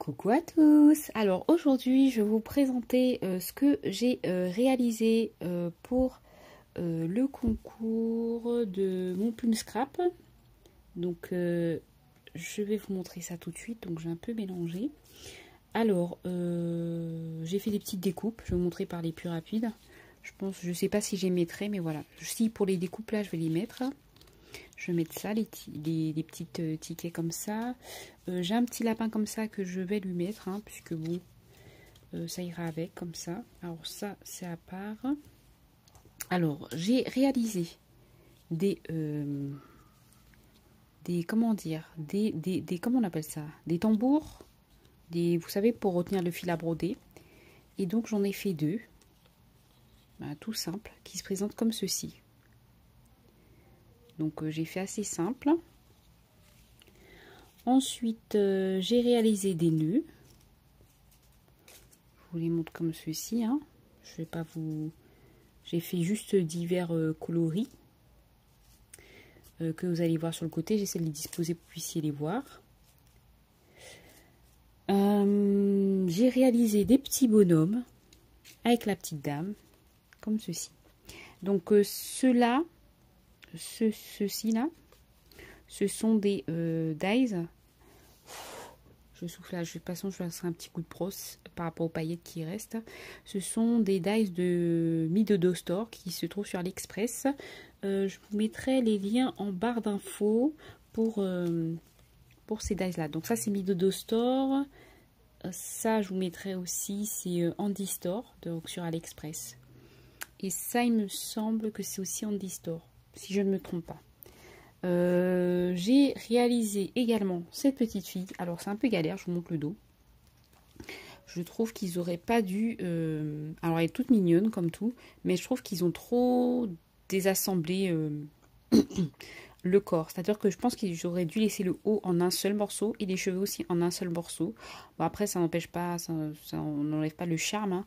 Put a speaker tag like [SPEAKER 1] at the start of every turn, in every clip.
[SPEAKER 1] Coucou à tous. Alors aujourd'hui je vais vous présenter ce que j'ai réalisé pour le concours de mon plume scrap. Donc je vais vous montrer ça tout de suite. Donc j'ai un peu mélangé. Alors j'ai fait des petites découpes. Je vais vous montrer par les plus rapides. Je sais pas si je les mettrai, mais voilà. Si pour les découpes là je vais les mettre. Je vais mettre ça, les petites tickets comme ça. J'ai un petit lapin comme ça que je vais lui mettre, hein, puisque bon, ça ira avec comme ça. Alors ça, c'est à part. Alors, j'ai réalisé comment dire, comment on appelle ça? Des tambours, vous savez, pour retenir le fil à broder. Et donc, j'en ai fait deux, tout simple, qui se présentent comme ceci. Donc j'ai fait assez simple. Ensuite j'ai réalisé des nœuds. Je vous les montre comme ceci. Hein. Je vais pas vous. J'ai fait juste divers coloris que vous allez voir sur le côté. J'essaie de les disposer pour que vous puissiez les voir. J'ai réalisé des petits bonhommes avec la petite dame comme ceci. Donc ceux-là. Ceux-ci là, ce sont des dies. Je souffle là, de toute façon je vais faire un petit coup de brosse par rapport aux paillettes qui restent. Ce sont des dies de Midodo Store qui se trouvent sur AliExpress. Je vous mettrai les liens en barre d'infos pour ces dies là. Donc ça c'est Midodo Store. Ça je vous mettrai aussi, c'est Handy Store, donc sur AliExpress. Et ça il me semble que c'est aussi Handy Store, si je ne me trompe pas. J'ai réalisé également cette petite fille. Alors c'est un peu galère, je vous montre le dos. Je trouve qu'ils auraient pas dû... alors elle est toute mignonne comme tout, mais je trouve qu'ils ont trop désassemblé le corps. C'est-à-dire que je pense qu'ils auraient dû laisser le haut en un seul morceau et les cheveux aussi en un seul morceau. Bon, après ça n'empêche pas, ça n'enlève pas le charme hein,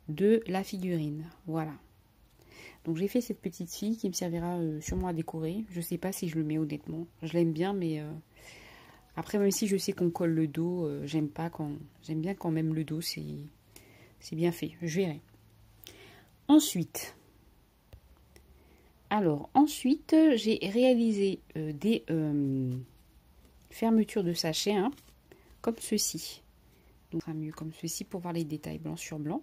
[SPEAKER 1] de la figurine. Voilà. Donc j'ai fait cette petite fille qui me servira sûrement à décorer. Je sais pas si je le mets honnêtement. Je l'aime bien, mais après même si je sais qu'on colle le dos, j'aime bien quand même le dos, c'est bien fait. Je verrai. Ensuite, j'ai réalisé des fermetures de sachets, hein, comme ceci. Donc ça sera mieux comme ceci pour voir les détails blanc sur blanc.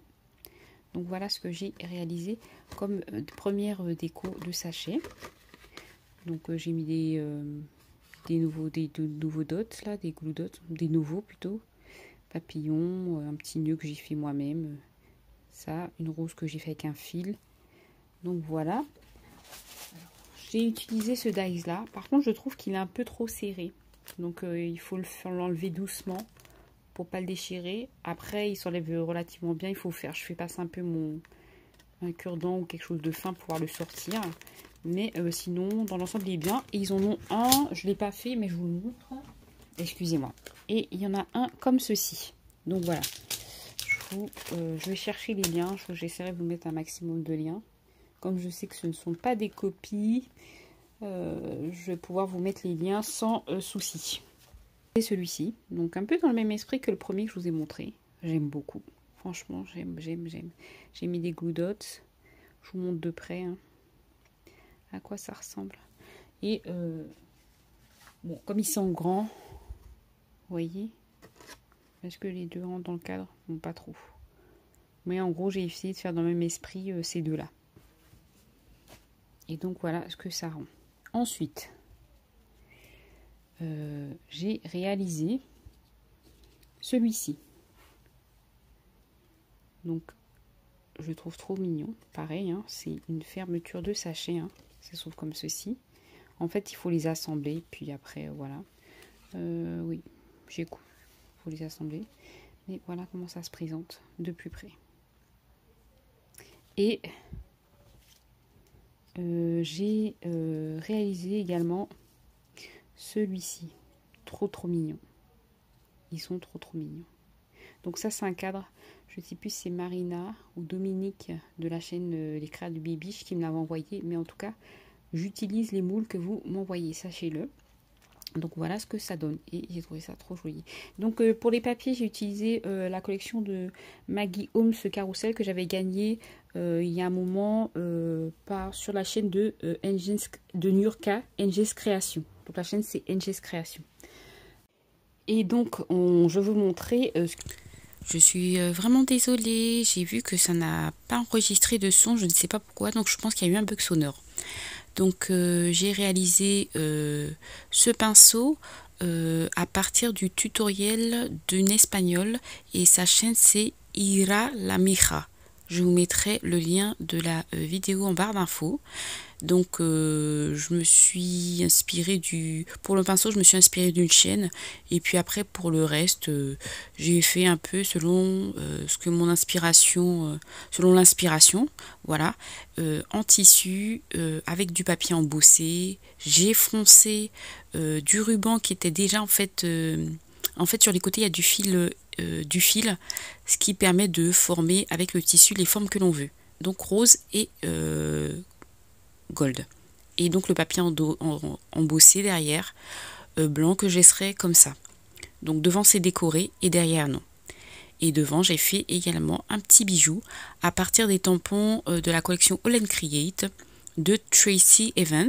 [SPEAKER 1] Donc voilà ce que j'ai réalisé comme première déco de sachet. Donc j'ai mis des nouveaux dots là, des glue dots, des nouveaux plutôt. Papillons, un petit nœud que j'ai fait moi-même. Ça, une rose que j'ai fait avec un fil. Donc voilà. J'ai utilisé ce dies là. Par contre je trouve qu'il est un peu trop serré. Donc il faut l'enlever doucement pour pas le déchirer. Après il s'enlève relativement bien. Il faut faire, je fais passer un peu un cure-dent ou quelque chose de fin pour pouvoir le sortir. Mais sinon dans l'ensemble il est bien. Et ils en ont un, je l'ai pas fait mais je vous le montre. Excusez-moi. Et il y en a un comme ceci. Donc voilà. Je vais chercher les liens. J'essaierai de vous mettre un maximum de liens. Comme je sais que ce ne sont pas des copies, je vais pouvoir vous mettre les liens sans souci. C'est celui-ci, donc un peu dans le même esprit que le premier que je vous ai montré. J'aime beaucoup, franchement, j'aime. J'ai mis des glue dots, je vous montre de près hein, à quoi ça ressemble. Et bon, comme ils sont grands, vous voyez, est-ce que les deux rentrent dans le cadre? Non, pas trop. Mais en gros, j'ai essayé de faire dans le même esprit ces deux-là. Et donc voilà ce que ça rend. Ensuite, j'ai réalisé celui-ci. Donc, je le trouve trop mignon. Pareil, hein, c'est une fermeture de sachet. Hein, ça s'ouvre comme ceci. En fait, il faut les assembler. Puis après, voilà. Oui, il faut les assembler. Mais voilà comment ça se présente de plus près. Et j'ai réalisé également celui-ci. Trop mignon. Ils sont trop mignons. Donc ça c'est un cadre, je ne sais plus si c'est Marina ou Dominique de la chaîne Les Créas du Bibiche qui me l'avait envoyé. Mais en tout cas, j'utilise les moules que vous m'envoyez, sachez-le. Donc voilà ce que ça donne et j'ai trouvé ça trop joli. Donc pour les papiers, j'ai utilisé la collection de Maggie Holmes Carousel que j'avais gagné il y a un moment sur la chaîne de Nurka, NG's Création. Donc la chaîne c'est NG's Création. Et donc je vais vous montrer je suis vraiment désolée, j'ai vu que ça n'a pas enregistré de son, je ne sais pas pourquoi, donc je pense qu'il y a eu un bug sonore. Donc j'ai réalisé ce pinceau à partir du tutoriel d'une espagnole et sa chaîne c'est Ira la Mija. Je vous mettrai le lien de la vidéo en barre d'infos. Donc je me suis inspirée pour le pinceau, je me suis inspirée d'une chaîne et puis après pour le reste j'ai fait un peu selon ce que mon inspiration selon l'inspiration, voilà, en tissu avec du papier embossé. J'ai froncé du ruban qui était déjà en fait sur les côtés il y a du fil, ce qui permet de former avec le tissu les formes que l'on veut, donc rose et gold. Et donc le papier embossé derrière, blanc, que je laisserai comme ça. Donc devant c'est décoré et derrière non. Et devant j'ai fait également un petit bijou à partir des tampons de la collection All and Create de Tracy Evans.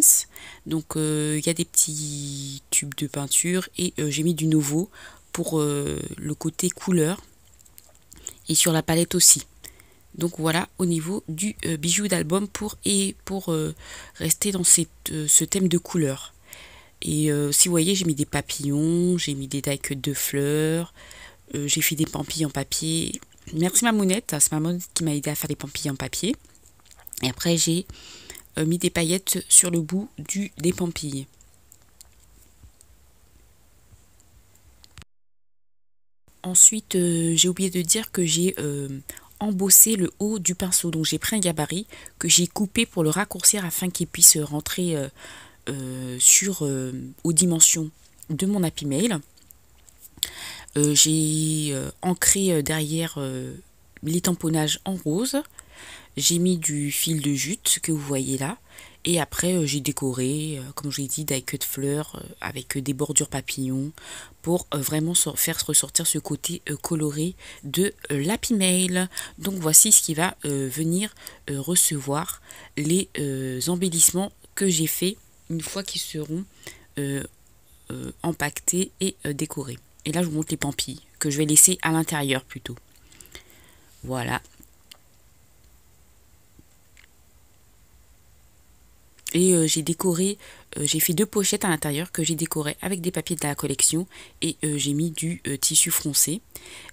[SPEAKER 1] Donc il y a des petits tubes de peinture et j'ai mis du nouveau pour le côté couleur et sur la palette aussi. Donc voilà au niveau du bijou d'album pour rester dans ce thème de couleur. Et si vous voyez, j'ai mis des papillons, j'ai mis des die-cuts de fleurs, j'ai fait des pampilles en papier. Merci Mamounette, c'est Mamounette qui m'a aidé à faire des pampilles en papier. Et après j'ai mis des paillettes sur le bout des pampilles. Ensuite, j'ai oublié de dire que j'ai embossé le haut du pinceau. Donc j'ai pris un gabarit que j'ai coupé pour le raccourcir afin qu'il puisse rentrer aux dimensions de mon Happy Mail. J'ai ancré derrière les tamponnages en rose. J'ai mis du fil de jute que vous voyez là. Et après, j'ai décoré, comme je l'ai dit, die-cut fleurs avec des bordures papillons pour vraiment faire ressortir ce côté coloré de l'Happy Mail. Donc voici ce qui va venir recevoir les embellissements que j'ai fait une fois qu'ils seront empaquetés et décorés. Et là, je vous montre les pampilles que je vais laisser à l'intérieur plutôt. Voilà. Et j'ai décoré, j'ai fait 2 pochettes à l'intérieur que j'ai décoré avec des papiers de la collection et j'ai mis du tissu froncé.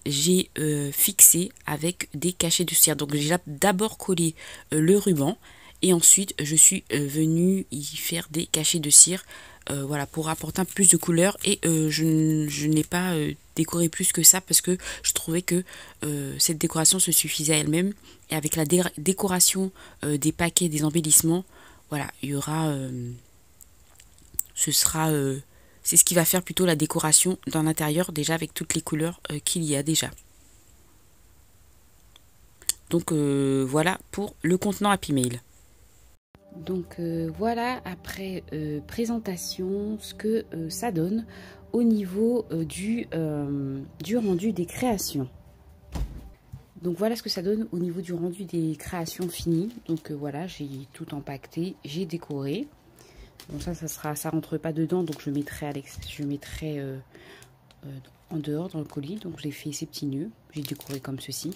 [SPEAKER 1] J'ai fixé avec des cachets de cire. Donc j'ai d'abord collé le ruban et ensuite je suis venue y faire des cachets de cire. Voilà, pour apporter un peu plus de couleur et je n'ai pas décoré plus que ça parce que je trouvais que cette décoration se suffisait à elle-même et avec la décoration des paquets, des embellissements, voilà, il y aura c'est ce qui va faire plutôt la décoration dans l'intérieur déjà avec toutes les couleurs qu'il y a déjà. Donc voilà pour le contenant Happy Mail. Donc voilà, après présentation, ce que ça donne au niveau du rendu des créations. Donc voilà ce que ça donne au niveau du rendu des créations finies. Donc voilà, j'ai tout empaqueté, j'ai décoré. Bon ça rentre pas dedans, donc je mettrai en dehors dans le colis. Donc j'ai fait ces petits nœuds, j'ai décoré comme ceci.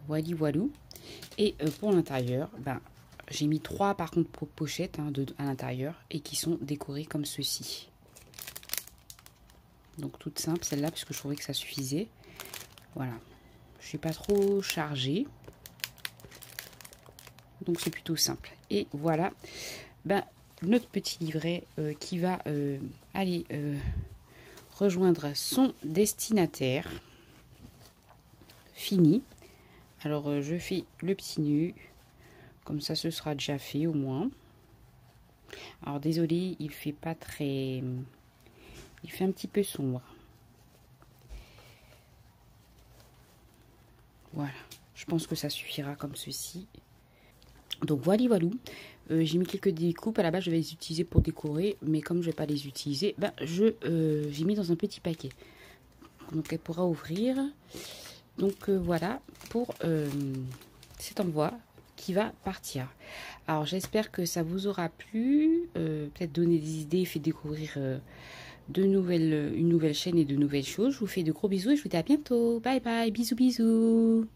[SPEAKER 1] Voili voilou. Et pour l'intérieur, j'ai mis 3 par contre pochettes à l'intérieur et qui sont décorées comme ceci. Donc toute simple celle-là parce que je trouvais que ça suffisait. Voilà. Je suis pas trop chargée. Donc c'est plutôt simple. Et voilà notre petit livret qui va aller rejoindre son destinataire. Fini. Alors je fais le petit nœud. Comme ça ce sera déjà fait au moins. Alors désolé, il fait pas très... Il fait un petit peu sombre. Voilà, je pense que ça suffira comme ceci. Donc voilà, voilà. J'ai mis quelques découpes. À la base, je vais les utiliser pour décorer. Mais comme je ne vais pas les utiliser, ben, j'ai mis dans un petit paquet. Donc elle pourra ouvrir. Donc voilà pour cet envoi qui va partir. Alors j'espère que ça vous aura plu. Peut-être donner des idées, fait découvrir une nouvelle chaîne et de nouvelles choses. Je vous fais de gros bisous et je vous dis à bientôt. Bye bye, bisous bisous.